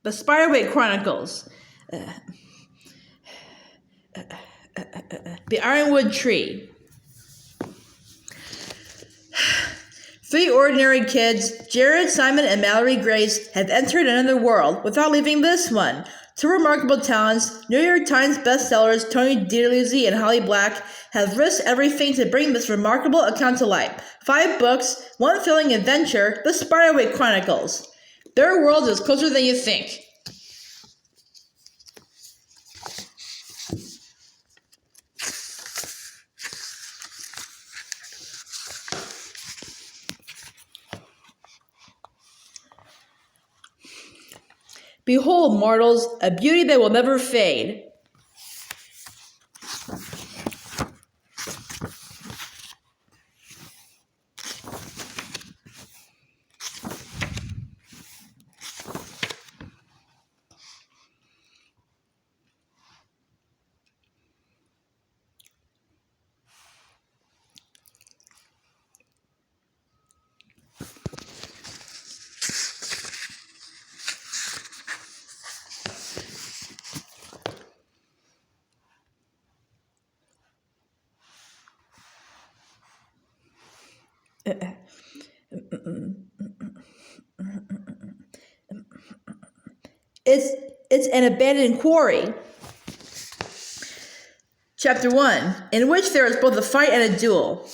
The Spiderwick Chronicles. The Ironwood Tree. 3 ordinary kids, Jared, Simon, and Mallory Grace, have entered another world without leaving this one. 2 remarkable talents, New York Times bestsellers Tony DiTerlizzi and Holly Black, have risked everything to bring this remarkable account to life. 5 books, 1 thrilling adventure, The Spiderwick Chronicles. Their world is closer than you think. Behold, mortals, a beauty that will never fade. It's an abandoned quarry. Chapter 1, in which there is both a fight and a duel.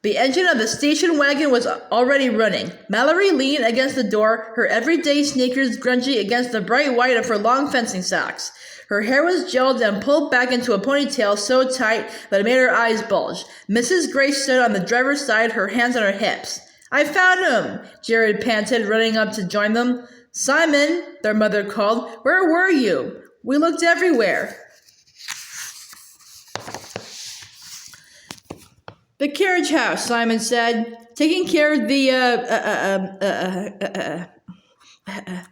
The engine of the station wagon was already running. Mallory leaned against the door, her everyday sneakers grungy against the bright white of her long fencing socks. Her hair was gelled and pulled back into a ponytail so tight that it made her eyes bulge. Mrs. Grace stood on the driver's side, her hands on her hips. "I found him!" Jared panted, running up to join them. "Simon," their mother called, "where were you? We looked everywhere." "The carriage house," Simon said. "Taking care of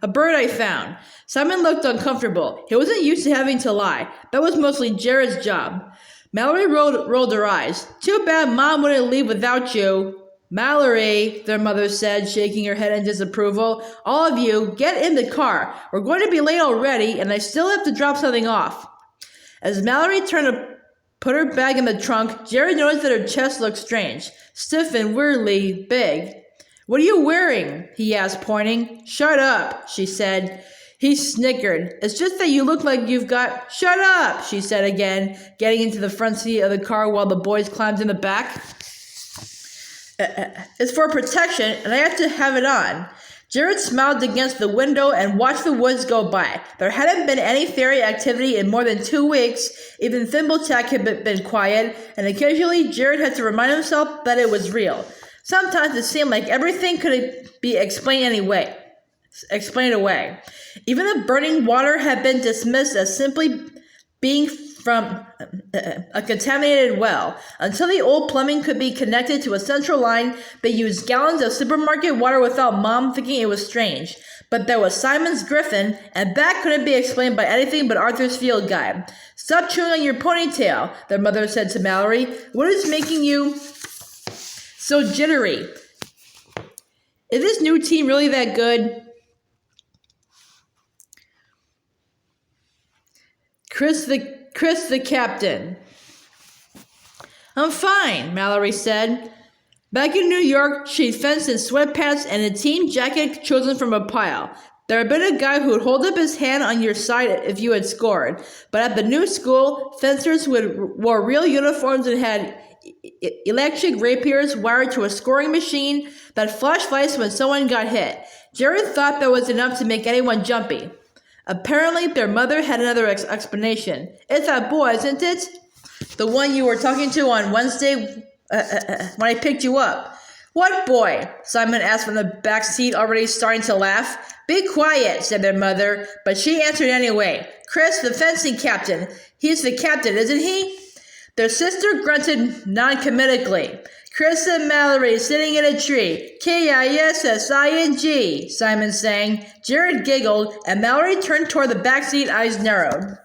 a bird I found." Simon looked uncomfortable. He wasn't used to having to lie. That was mostly Jared's job. Mallory rolled her eyes. "Too bad Mom wouldn't leave without you." "Mallory," their mother said, shaking her head in disapproval. "All of you, get in the car. We're going to be late already, and I still have to drop something off." As Mallory turned to put her bag in the trunk, Jared noticed that her chest looked strange, stiff and weirdly big. "What are you wearing?" he asked, pointing. "Shut up," she said. He snickered. "It's just that you look like you've got—" "Shut up," she said again, getting into the front seat of the car while the boys climbed in the back. "It's for protection, and I have to have it on." Jared smiled against the window and watched the woods go by. There hadn't been any fairy activity in more than 2 weeks. Even Thimbletack had been quiet, and occasionally Jared had to remind himself that it was real. Sometimes it seemed like everything could be explained away. Even the burning water had been dismissed as simply being from a contaminated well. Until the old plumbing could be connected to a central line, they used gallons of supermarket water without Mom thinking it was strange. But there was Simon's Griffin, and that couldn't be explained by anything but Arthur's Field Guide. "Stop chewing on your ponytail," their mother said to Mallory. "What is making you so jittery? Is this new team really that good?" Chris the captain. "I'm fine," Mallory said. Back in New York, she'd fenced in sweatpants and a team jacket chosen from a pile. There had been a guy who would hold up his hand on your side if you had scored. But at the new school, fencers wore real uniforms and had electric rapiers wired to a scoring machine that flashed lights when someone got hit. Jared thought that was enough to make anyone jumpy. Apparently, their mother had another explanation. "It's that boy, isn't it? The one you were talking to on Wednesday when I picked you up." "What boy?" Simon asked from the back seat, already starting to laugh. "Be quiet," said their mother, but she answered anyway. "Chris, the fencing captain. He's the captain, isn't he?" Their sister grunted non-comedically. "Chris and Mallory sitting in a tree. Kissing," Simon sang. Jared giggled, and Mallory turned toward the back seat, eyes narrowed.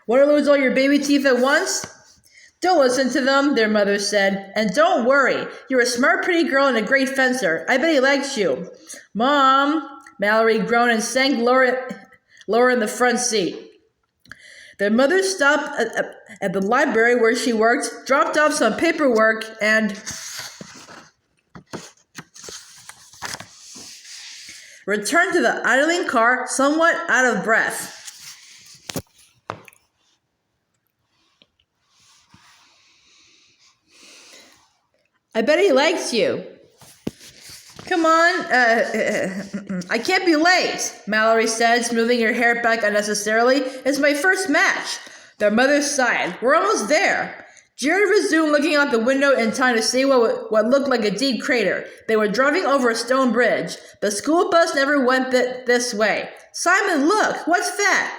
"Want to lose all your baby teeth at once?" "Don't listen to them," their mother said. "And don't worry. You're a smart, pretty girl and a great fencer. I bet he likes you." "Mom," Mallory groaned and sank lower in the front seat. Their mother stopped at the library where she worked, dropped off some paperwork, and returned to the idling car, somewhat out of breath. I bet he likes you. Come on, I can't be late, Mallory said, smoothing her hair back unnecessarily. It's my first match. Their mother sighed. We're almost there. Jared resumed looking out the window in time to see what looked like a deep crater. They were driving over a stone bridge. The school bus never went this way. Simon, look! What's that?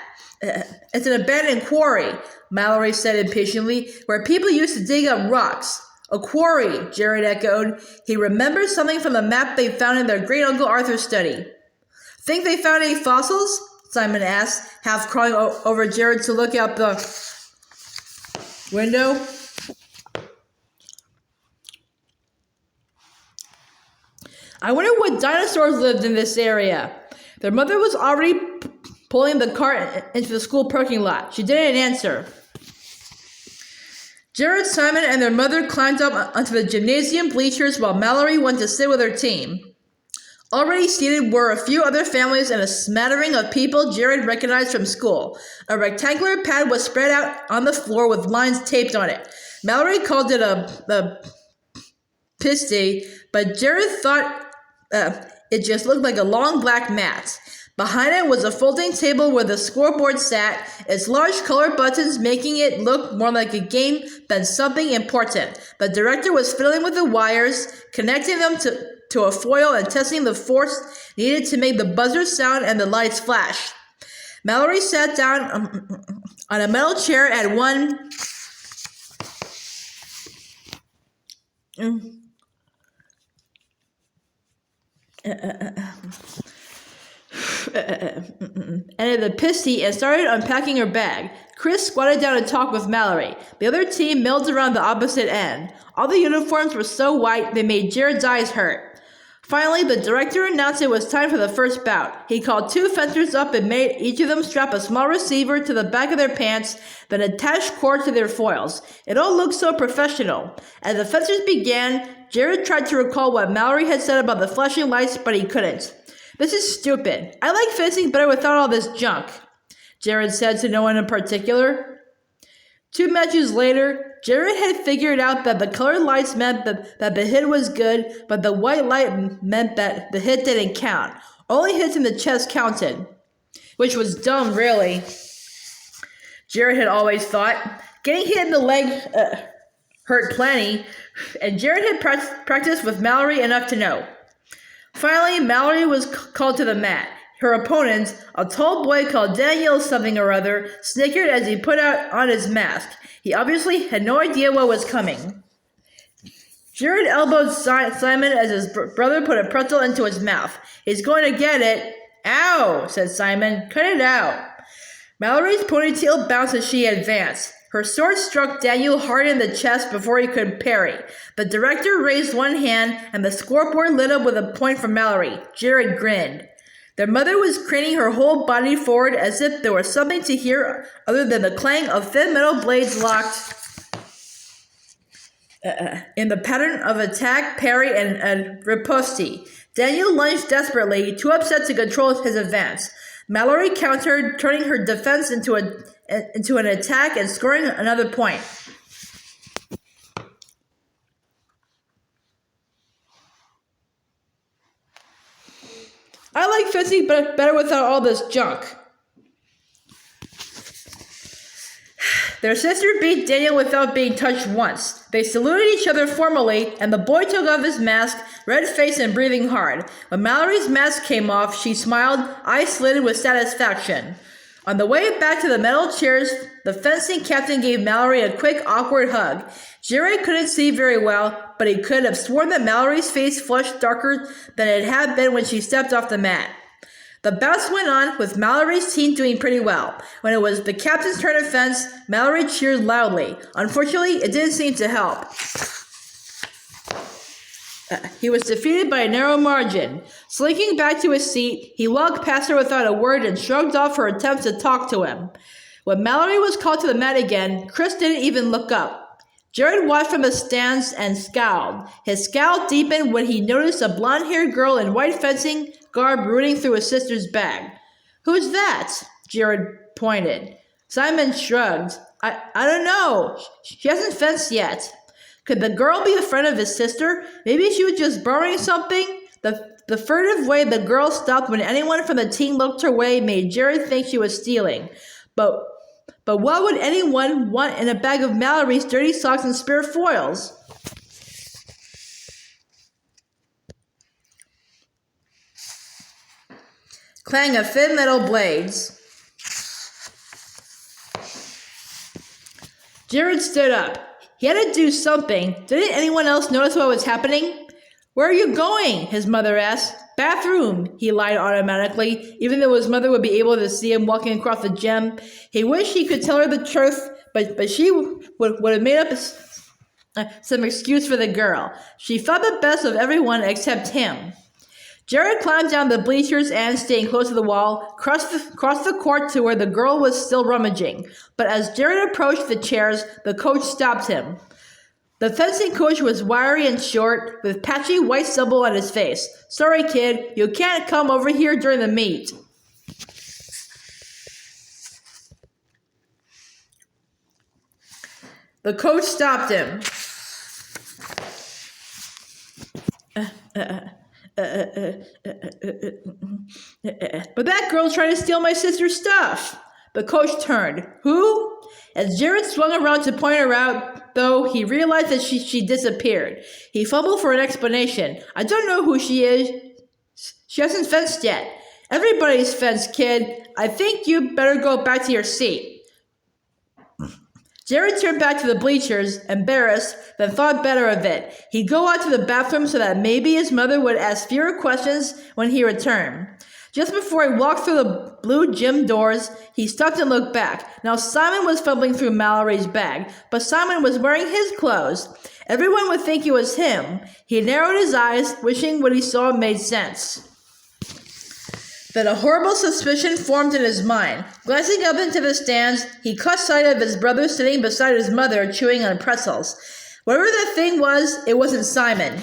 It's an abandoned quarry, Mallory said impatiently, where people used to dig up rocks. A quarry, Jared echoed. He remembered something from the map they found in their great-uncle Arthur's study. Think they found any fossils? Simon asked, half crawling over Jared to look out the window. I wonder what dinosaurs lived in this area. Their mother was already pulling the cart into the school parking lot. She didn't answer. Jared, Simon, and their mother climbed up onto the gymnasium bleachers while Mallory went to sit with her team. Already seated were a few other families and a smattering of people Jared recognized from school. A rectangular pad was spread out on the floor with lines taped on it. Mallory called it a pisty, but Jared thought it just looked like a long black mat. Behind it was a folding table where the scoreboard sat, its large color buttons making it look more like a game than something important. The director was fiddling with the wires, connecting them to a foil and testing the force needed to make the buzzer sound and the lights flash. Mallory sat down on a metal chair at one ended the pisty and started unpacking her bag. Chris squatted down to talk with Mallory. The other team milled around the opposite end. All the uniforms were so white they made Jared's eyes hurt. Finally, the director announced it was time for the first bout. He called two fencers up and made each of them strap a small receiver to the back of their pants, then attach cord to their foils. It all looked so professional. As the fencers began, Jared tried to recall what Mallory had said about the flashing lights, but he couldn't. This is stupid. I like fencing better without all this junk, Jared said to no one in particular. 2 matches later, Jared had figured out that the colored lights meant that the hit was good, but the white light meant that the hit didn't count. Only hits in the chest counted. Which was dumb, really. Jared had always thought. Getting hit in the leg hurt plenty, and Jared had practiced with Mallory enough to know. Finally, Mallory was called to the mat. Her opponent, a tall boy called Daniel something or other, snickered as he put on his mask. He obviously had no idea what was coming. Jared elbowed Simon as his brother put a pretzel into his mouth. He's going to get it. Ow, said Simon. Cut it out. Mallory's ponytail bounced as she advanced. Her sword struck Daniel hard in the chest before he could parry. The director raised one hand, and the scoreboard lit up with a point for Mallory. Jared grinned. Their mother was craning her whole body forward as if there was something to hear other than the clang of thin metal blades locked in the pattern of attack, parry, and riposte. Daniel lunged desperately, too upset to control his advance. Mallory countered, turning her defense into an attack and scoring another point. I like fencing better without all this junk. Their sister beat Daniel without being touched once. They saluted each other formally, and the boy took off his mask, red-faced and breathing hard. When Mallory's mask came off, she smiled, eyes slitted with satisfaction. On the way back to the metal chairs, the fencing captain gave Mallory a quick, awkward hug. Jared couldn't see very well, but he could have sworn that Mallory's face flushed darker than it had been when she stepped off the mat. The bouts went on, with Mallory's team doing pretty well. When it was the captain's turn to fence, Mallory cheered loudly. Unfortunately, it didn't seem to help. He was defeated by a narrow margin. Slinking back to his seat, he walked past her without a word and shrugged off her attempts to talk to him. When Mallory was called to the mat again, Chris didn't even look up. Jared watched from the stands and scowled. His scowl deepened when he noticed a blonde-haired girl in white fencing garb rooting through his sister's bag. "Who's that?" Jared pointed. Simon shrugged. I don't know. She hasn't fenced yet." Could the girl be a friend of his sister? Maybe she was just borrowing something? The furtive way the girl stopped when anyone from the team looked her way made Jared think she was stealing. But what would anyone want in a bag of Mallory's dirty socks and spare foils? Clang of thin metal blades. Jared stood up. He had to do something. Didn't anyone else notice what was happening? "Where are you going?" his mother asked. "Bathroom," he lied automatically, even though his mother would be able to see him walking across the gym. He wished he could tell her the truth, but she would have made up some excuse for the girl. She thought the best of everyone except him. Jared climbed down the bleachers and, staying close to the wall, crossed the court to where the girl was still rummaging. But as Jared approached the chairs, the coach stopped him. The fencing coach was wiry and short, with patchy white stubble on his face. "Sorry, kid, you can't come over here during the meet." The coach stopped him. "But that girl's trying to steal my sister's stuff." The coach turned. "Who?" As Jared swung around to point her out, though, he realized that she disappeared. He fumbled for an explanation. "I don't know who she is. She hasn't fenced yet." "Everybody's fenced, kid. I think you better go back to your seat." Jared turned back to the bleachers, embarrassed, then thought better of it. He'd go out to the bathroom so that maybe his mother would ask fewer questions when he returned. Just before he walked through the blue gym doors, he stopped and looked back. Now Simon was fumbling through Mallory's bag, but Simon was wearing his clothes. Everyone would think it was him. He narrowed his eyes, wishing what he saw made sense. Then a horrible suspicion formed in his mind. Glancing up into the stands, he caught sight of his brother sitting beside his mother, chewing on pretzels. Whatever the thing was, it wasn't Simon.